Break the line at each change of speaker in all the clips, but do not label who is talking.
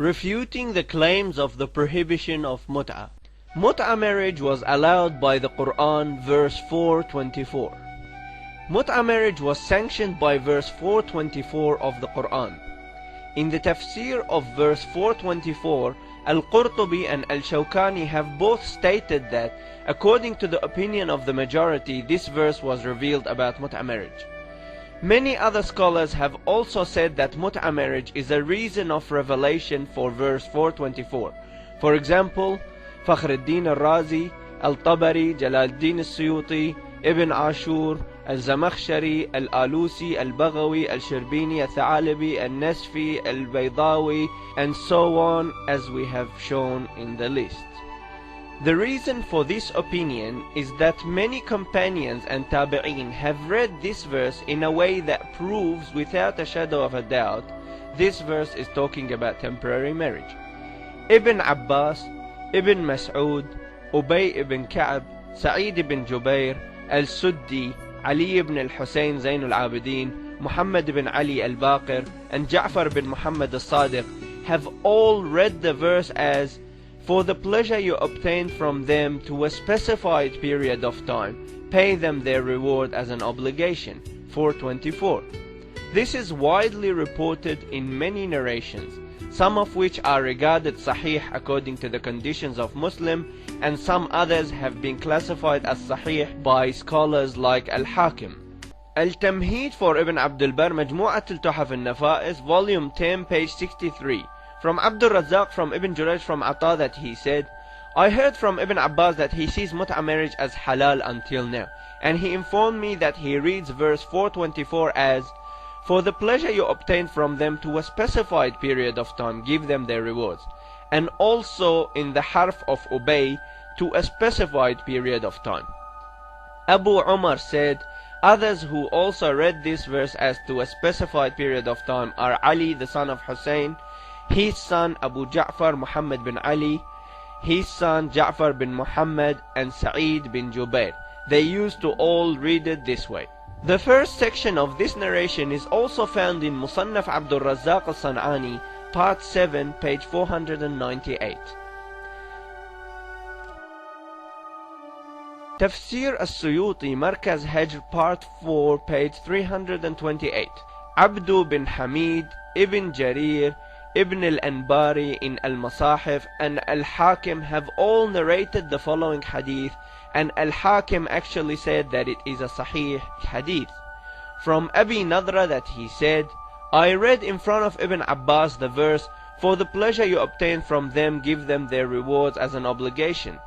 Refuting the claims of the prohibition of mut'ah. Mut'ah marriage was allowed by the Quran, verse 424. Mut'ah marriage was sanctioned by verse 424 of the Quran. In the tafsir of verse 424, Al-Qurtubi and Al-Shawkani have both stated that, according to the opinion of the majority, this verse was revealed about mut'ah marriage. Many other scholars have also said that mut'ah marriage is a reason of revelation for verse 424. For example, Fakhruddin al-Razi, Al-Tabari, Jalaluddin al-Suyuti, Ibn Ashur, Al-Zamakhshari, Al-Alusi, Al-Baghawi, Al-Shirbini, Al-Tha'alabi, Al-Nasfi, Al-Baydawi, and so on, as we have shown in the list. The reason for this opinion is that many companions and tabi'een have read this verse in a way that proves without a shadow of a doubt this verse is talking about temporary marriage. Ibn Abbas, Ibn Mas'ud, Ubay ibn Ka'b, Sa'id ibn Jubair, Al-Suddi, Ali ibn al-Husayn Zayn al-Abidin, Muhammad ibn Ali al-Baqir, and Ja'far ibn Muhammad al-Sadiq have all read the verse as, "For the pleasure you obtain from them to a specified period of time, pay them their reward as an obligation." 424. This is widely reported in many narrations, some of which are regarded sahih according to the conditions of Muslim, and some others have been classified as sahih by scholars like Al-Hakim. Al-Tamheed for Ibn Abdul Barr, Majmu'at al-Tuhaf al-Nafa'is, volume 10, page 63. From Abdul Razzaq from Ibn Jurayj from Ata that he said, "I heard from Ibn Abbas that he sees mut'ah marriage as halal until now, and he informed me that he reads verse 424 as, 'For the pleasure you obtain from them to a specified period of time, give them their rewards,' and also in the harf of Ubay, to a specified period of time." Abu Umar said, "Others who also read this verse as to a specified period of time are Ali the son of Hussein, his son Abu Ja'far Muhammad bin Ali, his son Ja'far bin Muhammad, and Sa'id bin Jubair. They used to all read it this way." The first section of this narration is also found in Musannaf Abdul Razzaq al-San'ani, part 7, page 498. Tafsir al-Suyuti, Markaz Hajr, part 4, page 328. Abdu bin Hamid, Ibn Jarir, Ibn al-Anbari in Al-Masahif, and Al-Hakim have all narrated the following hadith, and Al-Hakim actually said that it is a sahih hadith. From Abi Nadra that he said, "I read in front of Ibn Abbas the verse, 'For the pleasure you obtain from them, give them their rewards as an obligation.'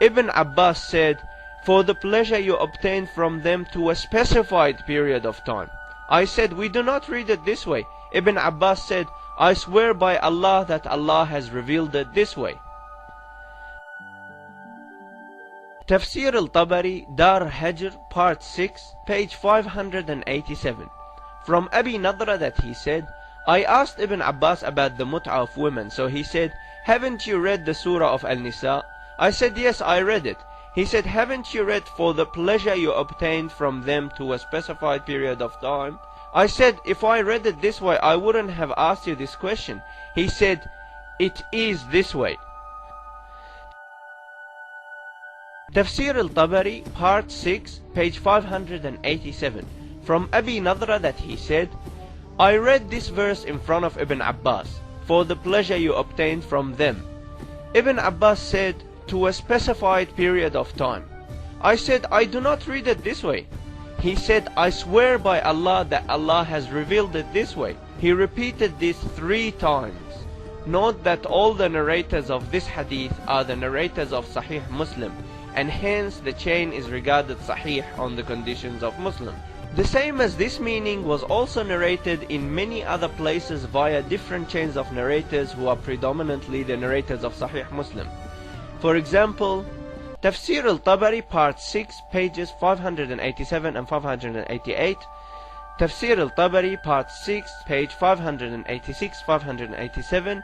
Ibn Abbas said, 'For the pleasure you obtain from them to a specified period of time.' I said, 'We do not read it this way.' Ibn Abbas said, 'I swear by Allah that Allah has revealed it this way.'" Tafsir al-Tabari, Dar Hajr, part 6, page 587. From Abi Nadra that he said, "I asked Ibn Abbas about the mut'ah of women, so he said, 'Haven't you read the surah of Al-Nisa?' I said, 'Yes, I read it.' He said, 'Haven't you read, 'For the pleasure you obtained from them to a specified period of time?' I said, 'If I read it this way, I wouldn't have asked you this question.' He said, 'It is this way.'" Tafsir al-Tabari, part 6, page 587. From Abi Nadra that he said, "I read this verse in front of Ibn Abbas, 'For the pleasure you obtained from them.' Ibn Abbas said, 'To a specified period of time.' I said, 'I do not read it this way.' He said, 'I swear by Allah that Allah has revealed it this way.' He repeated this 3 times. Note that all the narrators of this hadith are the narrators of Sahih Muslim, and hence the chain is regarded sahih on the conditions of Muslim. The same as this meaning was also narrated in many other places via different chains of narrators who are predominantly the narrators of Sahih Muslim. For example, Tafsir al-Tabari, part 6, pages 587 and 588. Tafsir al-Tabari, part 6, page 586, 587.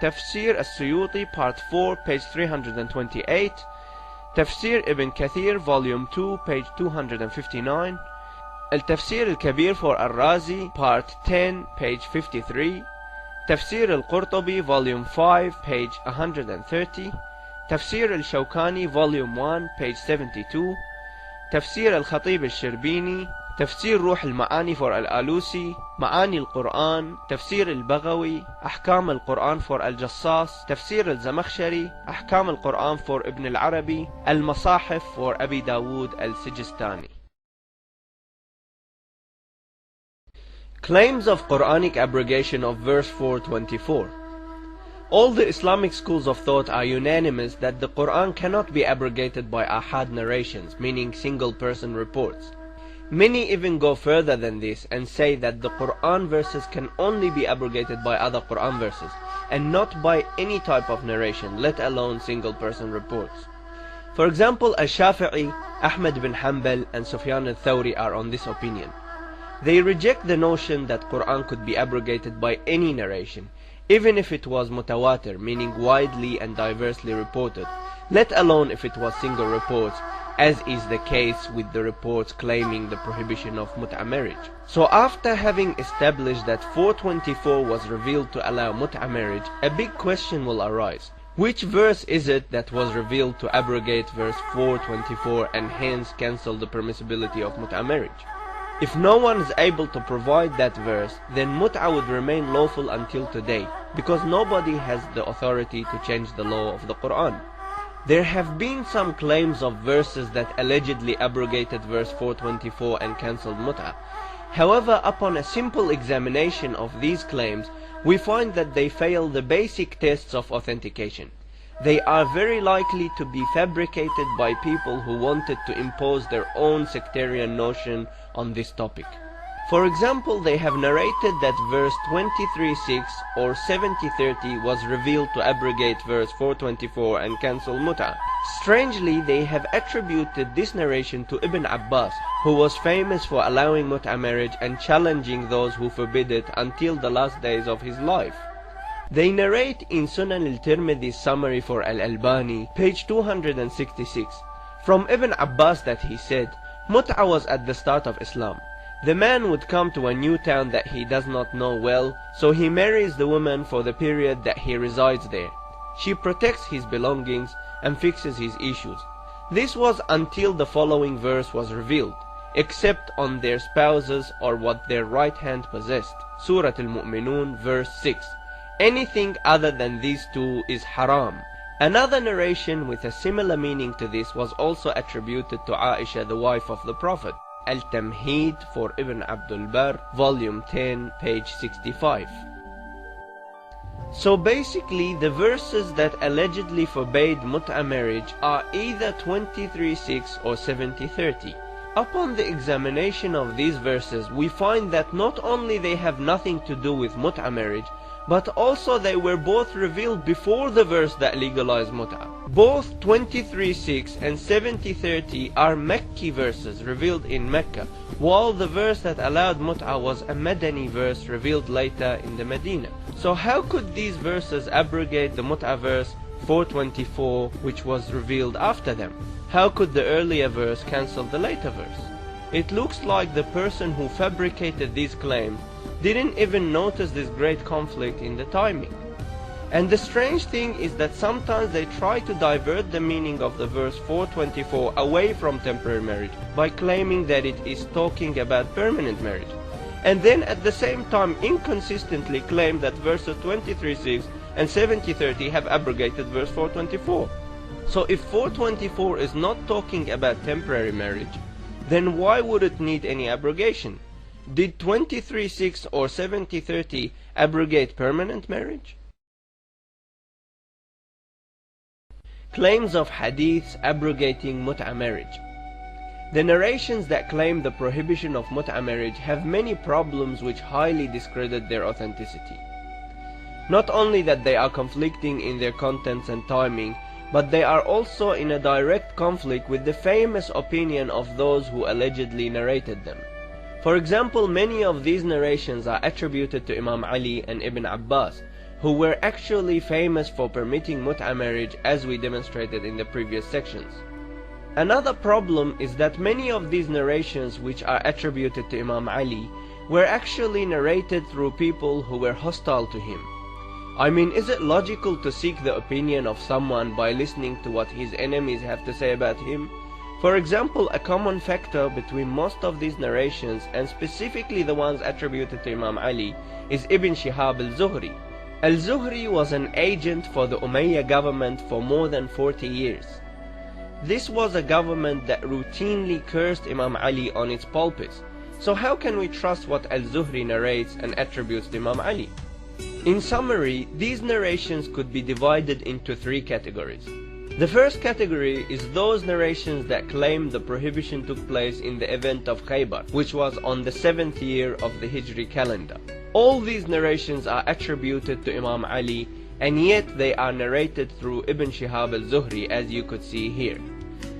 Tafsir al-Suyuti, part 4, page 328. Tafsir Ibn Kathir, volume 2, page 259. Al-Tafsir al-Kabir for Al-Razi, part 10, page 53. Tafsir al-Qurtubi, Volume 5, page 130. Tafsir al-Shawkani, Volume 1, page 72. Tafsir al-Khatib al-Shirbini. Tafsir Ruh al-Ma'ani for al-Alusi. Ma'ani al-Quran. Tafsir al-Baghawi. Ahkam al-Quran for al-Jassas. Tafsir al-Zamakhshari. Ahkam al-Quran for Ibn al-Arabi. Al-Masahif for Abi Dawood al-Sijistani. Claims of Quranic abrogation of verse 424. All the Islamic schools of thought are unanimous that the Quran cannot be abrogated by ahad narrations, meaning single-person reports. Many even go further than this and say that the Quran verses can only be abrogated by other Quran verses, and not by any type of narration, let alone single-person reports. For example, Al-Shafi'i, Ahmad bin Hanbal, and Sufyan al-Thawri are on this opinion. They reject the notion that Quran could be abrogated by any narration, even if it was mutawatir, meaning widely and diversely reported, let alone if it was single reports, as is the case with the reports claiming the prohibition of mut'a marriage. So after having established that 424 was revealed to allow mut'a marriage, a big question will arise. Which verse is it that was revealed to abrogate verse 424 and hence cancel the permissibility of mut'a marriage? If no one is able to provide that verse, then mut'a would remain lawful until today, because nobody has the authority to change the law of the Quran. There have been some claims of verses that allegedly abrogated verse 424 and cancelled mut'a. However, upon a simple examination of these claims, we find that they fail the basic tests of authentication. They are very likely to be fabricated by people who wanted to impose their own sectarian notion on this topic. For example, they have narrated that verse 23:6 or 70:30 was revealed to abrogate verse 424 and cancel mut'a. Strangely, they have attributed this narration to Ibn Abbas, who was famous for allowing mut'a marriage and challenging those who forbid it until the last days of his life. They narrate in Sunan al-Tirmidhi's summary for Al-Albani, page 266, from Ibn Abbas that he said, mut'a was at the start of Islam. The man would come to a new town that he does not know well, so he marries the woman for the period that he resides there. She protects his belongings and fixes his issues. This was until the following verse was revealed, except on their spouses or what their right hand possessed. Surah Al-Mu'minun, verse 6. Anything other than these two is haram. Another narration with a similar meaning to this was also attributed to Aisha, the wife of the Prophet. Al-Tamheed for Ibn Abdul Barr, volume 10, page 65. So basically, the verses that allegedly forbade mut'a marriage are either 23:6 or 70:30. Upon the examination of these verses, we find that not only they have nothing to do with mut'a marriage, but also they were both revealed before the verse that legalized mut'a. Both 23:6 and 70:30 are Mecca verses revealed in Mecca, while the verse that allowed mut'a was a Madani verse revealed later in the Medina. So how could these verses abrogate the mut'a verse 424 which was revealed after them? How could the earlier verse cancel the later verse? It looks like the person who fabricated these claims didn't even notice this great conflict in the timing. And the strange thing is that sometimes they try to divert the meaning of the verse 424 away from temporary marriage by claiming that it is talking about permanent marriage, and then at the same time inconsistently claim that verses 23:6 and 70:30 have abrogated verse 424. So if 424 is not talking about temporary marriage, then why would it need any abrogation? Did 23:6 or 70:30 abrogate permanent marriage? Claims of hadiths abrogating mut'a marriage. The narrations that claim the prohibition of mut'a marriage have many problems which highly discredit their authenticity. Not only that they are conflicting in their contents and timing, but they are also in a direct conflict with the famous opinion of those who allegedly narrated them. For example, many of these narrations are attributed to Imam Ali and Ibn Abbas, who were actually famous for permitting mut'a marriage, as we demonstrated in the previous sections. Another problem is that many of these narrations which are attributed to Imam Ali were actually narrated through people who were hostile to him. I mean, is it logical to seek the opinion of someone by listening to what his enemies have to say about him? For example, a common factor between most of these narrations, and specifically the ones attributed to Imam Ali, is Ibn Shihab al-Zuhri. Al-Zuhri was an agent for the Umayyad government for more than 40 years. This was a government that routinely cursed Imam Ali on its pulpits. So how can we trust what Al-Zuhri narrates and attributes to Imam Ali? In summary, these narrations could be divided into three categories. The first category is those narrations that claim the prohibition took place in the event of Khaybar, which was on the 7th year of the Hijri calendar. All these narrations are attributed to Imam Ali, and yet they are narrated through Ibn Shihab al-Zuhri, as you could see here.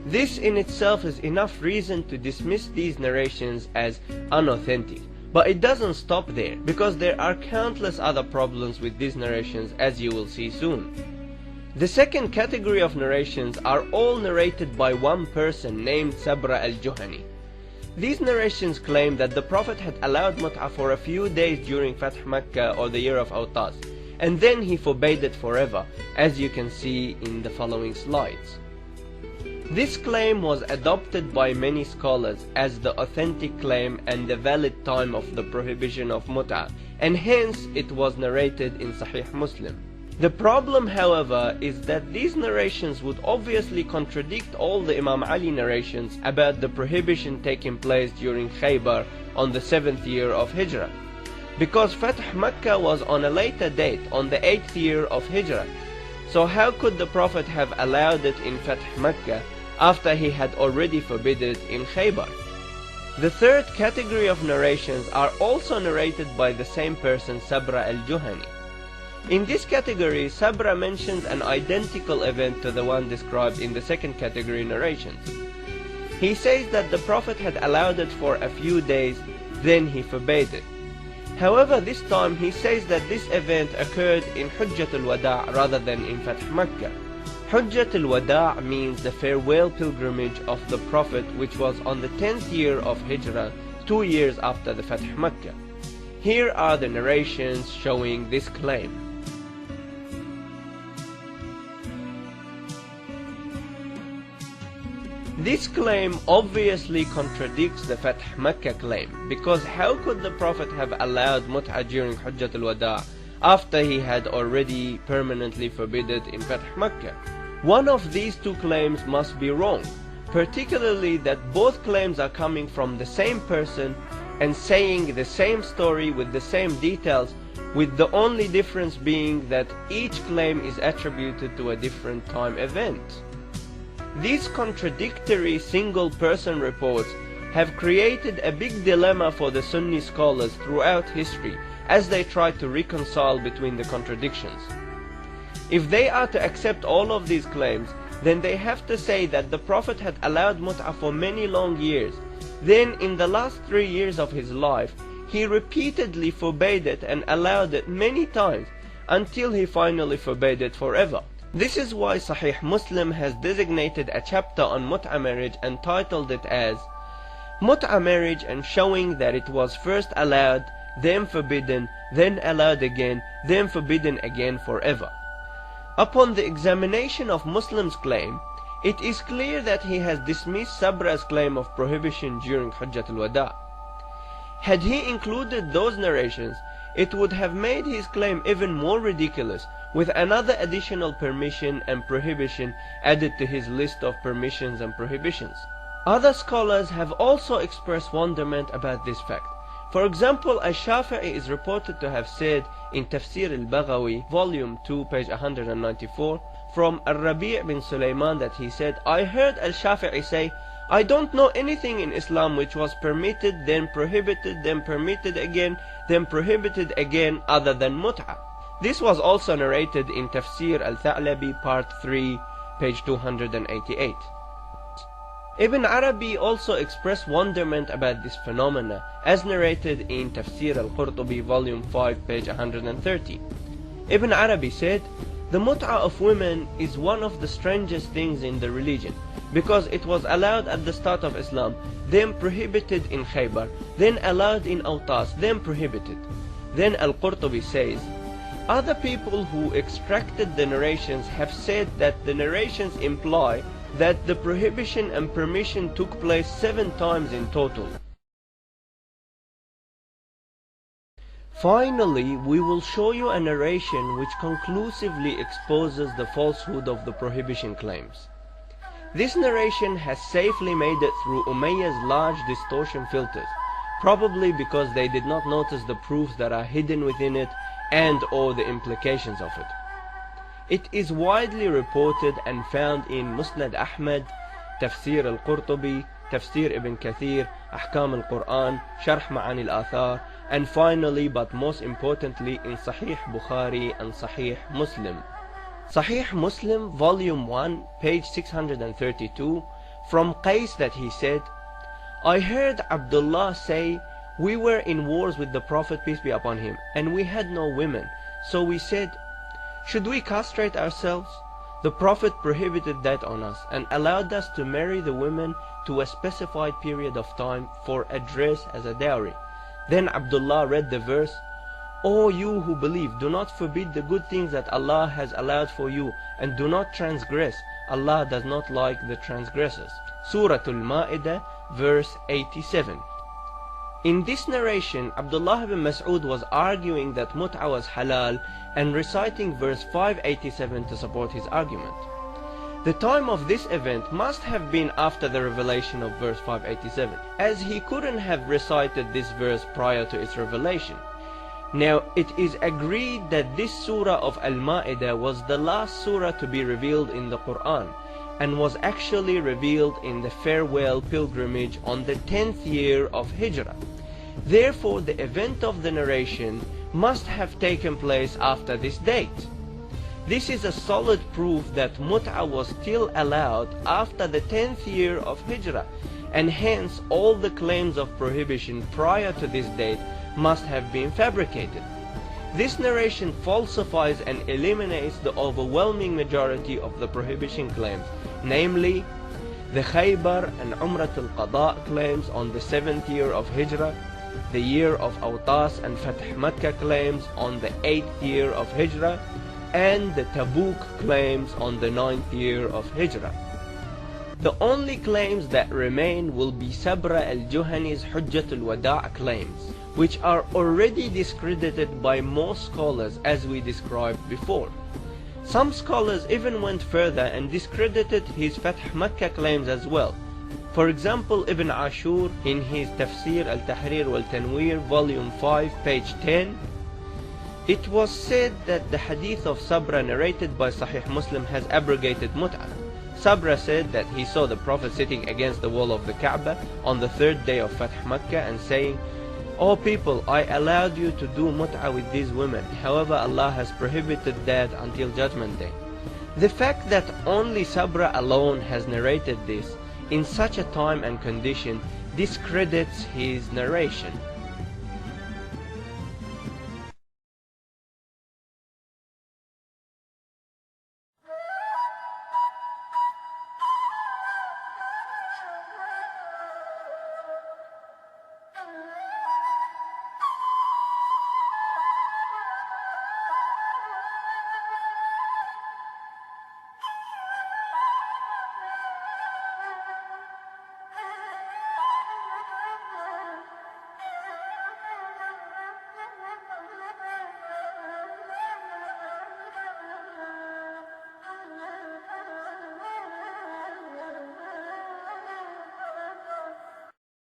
This in itself is enough reason to dismiss these narrations as unauthentic. But it doesn't stop there, because there are countless other problems with these narrations, as you will see soon. The second category of narrations are all narrated by one person named Sabra al-Juhani. These narrations claim that the Prophet had allowed mut'ah for a few days during Fath Makkah or the year of Awtas, and then he forbade it forever, as you can see in the following slides. This claim was adopted by many scholars as the authentic claim and the valid time of the prohibition of mut'ah, and hence it was narrated in Sahih Muslim. The problem, however, is that these narrations would obviously contradict all the Imam Ali narrations about the prohibition taking place during Khaybar on the 7th year of Hijrah, because Fath Makkah was on a later date, on the 8th year of Hijrah. So how could the Prophet have allowed it in Fath Makkah after he had already forbidden it in Khaybar? The third category of narrations are also narrated by the same person, Sabra al-Juhani. In this category, Sabra mentions an identical event to the one described in the second category narrations. He says that the Prophet had allowed it for a few days, then he forbade it. However, this time he says that this event occurred in Hujjat al-Wada' rather than in Fath Makkah. Hujjat al-Wada' means the farewell pilgrimage of the Prophet, which was on the 10th year of Hijrah, 2 years after the Fath Makkah. Here are the narrations showing this claim. This claim obviously contradicts the Fath Makkah claim, because how could the Prophet have allowed mut'ah during Hujjat al-Wada' after he had already permanently forbidden it in Fath Makkah? One of these two claims must be wrong, particularly that both claims are coming from the same person and saying the same story with the same details, with the only difference being that each claim is attributed to a different time event. These contradictory single-person reports have created a big dilemma for the Sunni scholars throughout history as they try to reconcile between the contradictions. If they are to accept all of these claims, then they have to say that the Prophet had allowed mut'ah for many long years. Then in the last 3 years of his life, he repeatedly forbade it and allowed it many times until he finally forbade it forever. This is why Sahih Muslim has designated a chapter on mut'ah marriage and titled it as Mut'ah marriage, and showing that it was first allowed, then forbidden, then allowed again, then forbidden again forever. Upon the examination of Muslim's claim, it is clear that he has dismissed Sabra's claim of prohibition during Hujjat al-Wada'. Had he included those narrations, it would have made his claim even more ridiculous, with another additional permission and prohibition added to his list of permissions and prohibitions. Other scholars have also expressed wonderment about this fact. For example, Al-Shafi'i is reported to have said in Tafsir al-Baghawi, volume 2, page 194, from Al-Rabi' bin Sulaiman, that he said, I heard Al-Shafi'i say, I don't know anything in Islam which was permitted, then prohibited, then permitted again, then prohibited again, other than mut'ah. This was also narrated in Tafsir al-Tha'labi, part 3, page 288. Ibn Arabi also expressed wonderment about this phenomena, as narrated in Tafsir al-Qurtubi, volume 5, page 130. Ibn Arabi said, the mut'ah of women is one of the strangest things in the religion, because it was allowed at the start of Islam, then prohibited in Khaybar, then allowed in Awtas, then prohibited. Then al-Qurtubi says, Other people who extracted the narrations have said that the narrations imply that the prohibition and permission took place 7 times in total. Finally, we will show you a narration which conclusively exposes the falsehood of the prohibition claims. This narration has safely made it through Umayyah's large distortion filters, probably because they did not notice the proofs that are hidden within it and or the implications of it. It is widely reported and found in Musnad Ahmad, Tafsir al-Qurtubi, Tafsir Ibn Kathir, Ahkam al-Quran, Sharh Ma'ani al-Athar, and finally, but most importantly, in Sahih Bukhari and Sahih Muslim. Sahih Muslim, Volume 1, page 632, from Qais that he said, I heard Abdullah say, we were in wars with the Prophet, peace be upon him, and we had no women. So we said, should we castrate ourselves? The Prophet prohibited that on us and allowed us to marry the women to a specified period of time for a dress as a dowry. Then Abdullah read the verse, O you who believe, do not forbid the good things that Allah has allowed for you, and do not transgress. Allah does not like the transgressors. Surah Al-Ma'idah, verse 87. In this narration, Abdullah ibn Mas'ud was arguing that mut'a was halal and reciting verse 587 to support his argument. The time of this event must have been after the revelation of verse 587, as he couldn't have recited this verse prior to its revelation. Now, it is agreed that this surah of Al-Ma'idah was the last surah to be revealed in the Quran, and was actually revealed in the farewell pilgrimage on the 10th year of Hijrah. Therefore, the event of the narration must have taken place after this date. This is a solid proof that mut'a was still allowed after the 10th year of Hijrah, and hence all the claims of prohibition prior to this date must have been fabricated. This narration falsifies and eliminates the overwhelming majority of the prohibition claims, namely the Khaybar and Umrat al-Qada claims on the 7th year of Hijrah, the year of Awtas and Fath Makkah claims on the 8th year of Hijrah, and the Tabuk claims on the 9th year of Hijrah. The only claims that remain will be Sabra al-Juhani's Hujjat al-Wada' claims, which are already discredited by most scholars as we described before. Some scholars even went further and discredited his Fath Makkah claims as well. For example, Ibn Ashur in his Tafsir al-Tahrir wal-Tanwir, volume 5, page 10, it was said that the hadith of Sabra narrated by Sahih Muslim has abrogated mut'a. Sabra said that he saw the Prophet sitting against the wall of the Kaaba on the 3rd day of Fath Makkah and saying, O people, I allowed you to do mut'a with these women. However, Allah has prohibited that until Judgment Day. The fact that only Sabra alone has narrated this in such a time and condition discredits his narration.